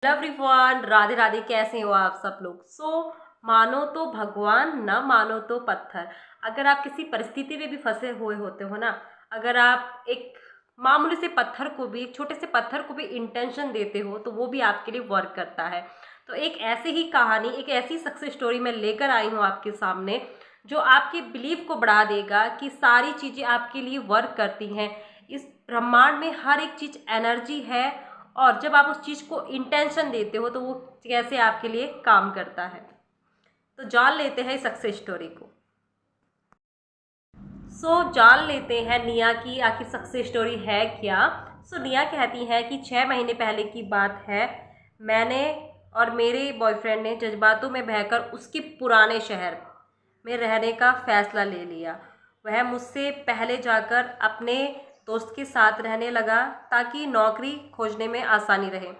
Hello everyone, Radhe Radhe. कैसे हो आप सब लोग? मानो तो भगवान, ना मानो तो पत्थर। अगर आप किसी परिस्थिति में भी फंसे हुए होते हो ना, अगर आप एक मामूली से पत्थर को भी, एक छोटे से पत्थर को भी इंटेंशन देते हो तो वो भी आपके लिए वर्क करता है। तो एक ऐसी ही कहानी, एक ऐसी सक्सेस स्टोरी मैं लेकर आई हूँ आपके सामने, जो आपके बिलीव को बढ़ा देगा कि सारी चीज़ें आपके लिए वर्क करती हैं। इस ब्रह्मांड में हर एक चीज़ एनर्जी है, और जब आप उस चीज़ को इंटेंशन देते हो तो वो कैसे आपके लिए काम करता है। तो जान लेते हैं सक्सेस स्टोरी को। जान लेते हैं निया की आखिर सक्सेस स्टोरी है क्या। निया कहती है कि 6 महीने पहले की बात है। मैंने और मेरे बॉयफ्रेंड ने जज्बातों में बहकर उसके पुराने शहर में रहने का फैसला ले लिया। वह मुझसे पहले जाकर अपने दोस्त के साथ रहने लगा ताकि नौकरी खोजने में आसानी रहे।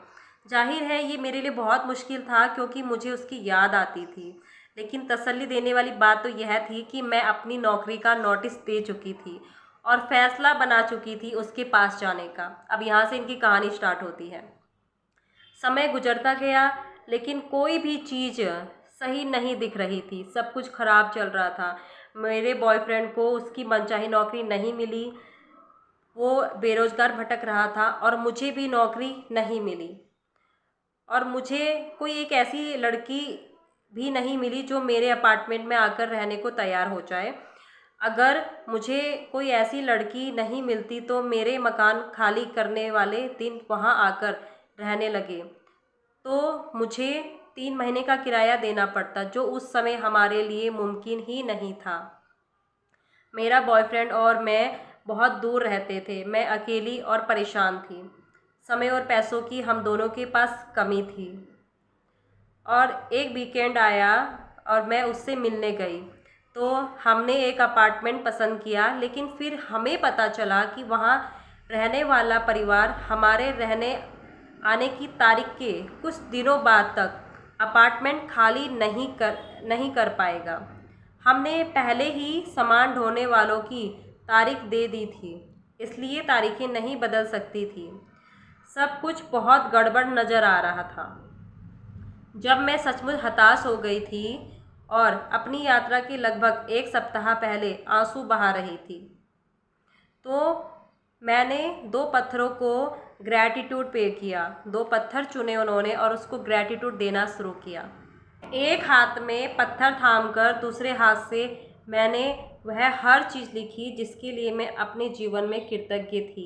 जाहिर है ये मेरे लिए बहुत मुश्किल था क्योंकि मुझे उसकी याद आती थी, लेकिन तसल्ली देने वाली बात तो यह थी कि मैं अपनी नौकरी का नोटिस दे चुकी थी और फैसला बना चुकी थी उसके पास जाने का। अब यहाँ से इनकी कहानी स्टार्ट होती है। समय गुजरता गया, लेकिन कोई भी चीज़ सही नहीं दिख रही थी। सब कुछ खराब चल रहा था। मेरे बॉयफ्रेंड को उसकी मनचाही नौकरी नहीं मिली, वो बेरोजगार भटक रहा था, और मुझे भी नौकरी नहीं मिली। और मुझे कोई एक ऐसी लड़की भी नहीं मिली जो मेरे अपार्टमेंट में आकर रहने को तैयार हो जाए। अगर मुझे कोई ऐसी लड़की नहीं मिलती तो मेरे मकान खाली करने वाले दिन वहाँ आकर रहने लगे तो मुझे 3 महीने का किराया देना पड़ता, जो उस समय हमारे लिए मुमकिन ही नहीं था। मेरा बॉयफ्रेंड और मैं बहुत दूर रहते थे। मैं अकेली और परेशान थी। समय और पैसों की हम दोनों के पास कमी थी। और एक वीकेंड आया और मैं उससे मिलने गई तो हमने एक अपार्टमेंट पसंद किया, लेकिन फिर हमें पता चला कि वहाँ रहने वाला परिवार हमारे रहने आने की तारीख के कुछ दिनों बाद तक अपार्टमेंट खाली नहीं कर पाएगा। हमने पहले ही सामान ढोने वालों की तारीख दे दी थी, इसलिए तारीखें नहीं बदल सकती थी। सब कुछ बहुत गड़बड़ नज़र आ रहा था। जब मैं सचमुच हताश हो गई थी और अपनी यात्रा के लगभग 1 सप्ताह पहले आंसू बहा रही थी, तो मैंने 2 पत्थरों को ग्रैटिट्यूड पे किया। 2 पत्थर चुने उन्होंने और उसको ग्रैटिट्यूड देना शुरू किया। एक हाथ में पत्थर थामकर दूसरे हाथ से मैंने वह हर चीज़ लिखी जिसके लिए मैं अपने जीवन में कृतज्ञ थी।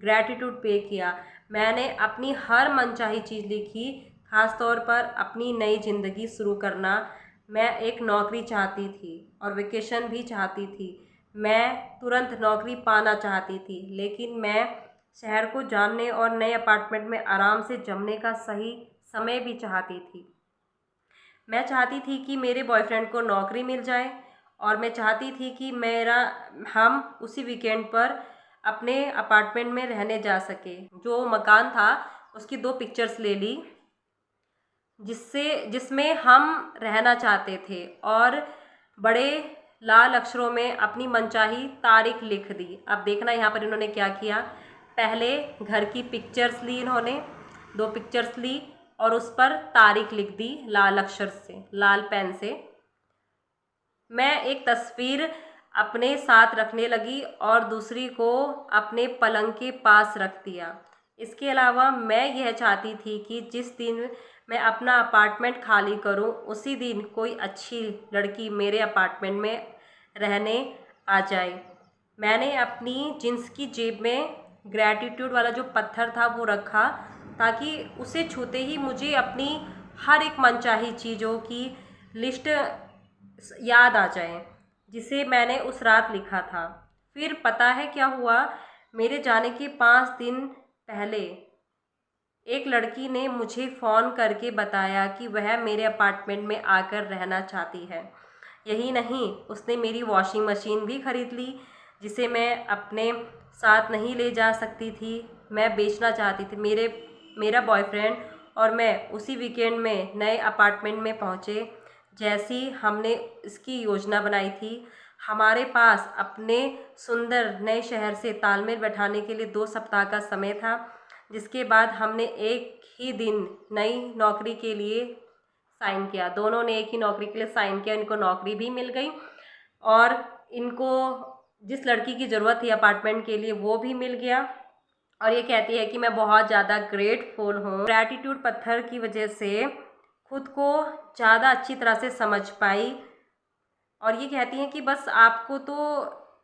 ग्रैटिट्यूड पे किया। मैंने अपनी हर मनचाही चीज़ लिखी, खास तौर पर अपनी नई ज़िंदगी शुरू करना। मैं एक नौकरी चाहती थी और वेकेशन भी चाहती थी। मैं तुरंत नौकरी पाना चाहती थी, लेकिन मैं शहर को जानने और नए अपार्टमेंट में आराम से जमने का सही समय भी चाहती थी। मैं चाहती थी कि मेरे बॉयफ्रेंड को नौकरी मिल जाए, और मैं चाहती थी कि हम उसी वीकेंड पर अपने अपार्टमेंट में रहने जा सके। जो मकान था उसकी 2 पिक्चर्स ले ली जिसमें हम रहना चाहते थे, और बड़े लाल अक्षरों में अपनी मनचाही तारीख लिख दी। अब देखना यहाँ पर इन्होंने क्या किया। पहले घर की पिक्चर्स ली इन्होंने, 2 पिक्चर्स ली और उस पर तारीख लिख दी लाल अक्षर से, लाल पेन से। मैं एक तस्वीर अपने साथ रखने लगी और दूसरी को अपने पलंग के पास रख दिया। इसके अलावा मैं यह चाहती थी कि जिस दिन मैं अपना अपार्टमेंट खाली करूं, उसी दिन कोई अच्छी लड़की मेरे अपार्टमेंट में रहने आ जाए। मैंने अपनी जींस की जेब में ग्रैटिट्यूड वाला जो पत्थर था वो रखा, ताकि उसे छूते ही मुझे अपनी हर एक मनचाही चीज़ों की लिस्ट याद आ जाए, जिसे मैंने उस रात लिखा था। फिर पता है क्या हुआ? मेरे जाने के 5 दिन पहले एक लड़की ने मुझे फ़ोन करके बताया कि वह मेरे अपार्टमेंट में आकर रहना चाहती है। यही नहीं, उसने मेरी वॉशिंग मशीन भी खरीद ली, जिसे मैं अपने साथ नहीं ले जा सकती थी। मैं बेचना चाहती थी। मेरा बॉयफ्रेंड और मैं उसी वीकेंड में नए अपार्टमेंट में पहुँचे जैसी हमने इसकी योजना बनाई थी। हमारे पास अपने सुंदर नए शहर से तालमेल बैठाने के लिए 2 सप्ताह का समय था। जिसके बाद हमने एक ही दिन नई नौकरी के लिए साइन किया। दोनों ने एक ही नौकरी के लिए साइन किया, इनको नौकरी भी मिल गई और इनको जिस लड़की की ज़रूरत थी अपार्टमेंट के लिए वो भी मिल गया। और ये कहती है कि मैं बहुत ज़्यादा ग्रेटफुल हूँ। ग्रैटिट्यूड पत्थर की वजह से खुद को ज़्यादा अच्छी तरह से समझ पाई और ये कहती हैं कि बस आपको तो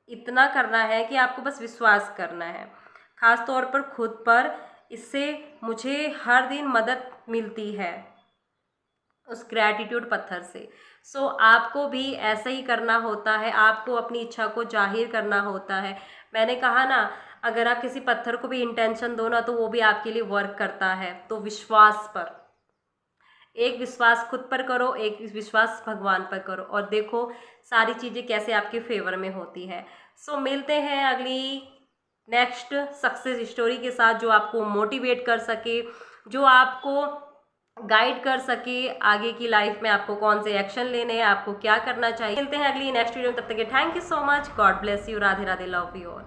इतना करना है कि आपको बस विश्वास करना है, ख़ास तौर पर खुद पर। इससे मुझे हर दिन मदद मिलती है उस ग्रैटिट्यूड पत्थर से। सो आपको भी ऐसा ही करना होता है, आपको अपनी इच्छा को जाहिर करना होता है। मैंने कहा ना, अगर आप किसी पत्थर को भी इंटेंशन दो ना तो वो भी आपके लिए वर्क करता है। तो विश्वास पर, एक विश्वास खुद पर करो, एक विश्वास भगवान पर करो और देखो सारी चीज़ें कैसे आपके फेवर में होती है। सो मिलते हैं अगली नेक्स्ट सक्सेस स्टोरी के साथ, जो आपको मोटिवेट कर सके, जो आपको गाइड कर सके आगे की लाइफ में आपको कौन से एक्शन लेने हैं, आपको क्या करना चाहिए। मिलते हैं अगली नेक्स्ट वीडियो में, तब तक के thank you so much, God bless you, Radhe Radhe, love you all.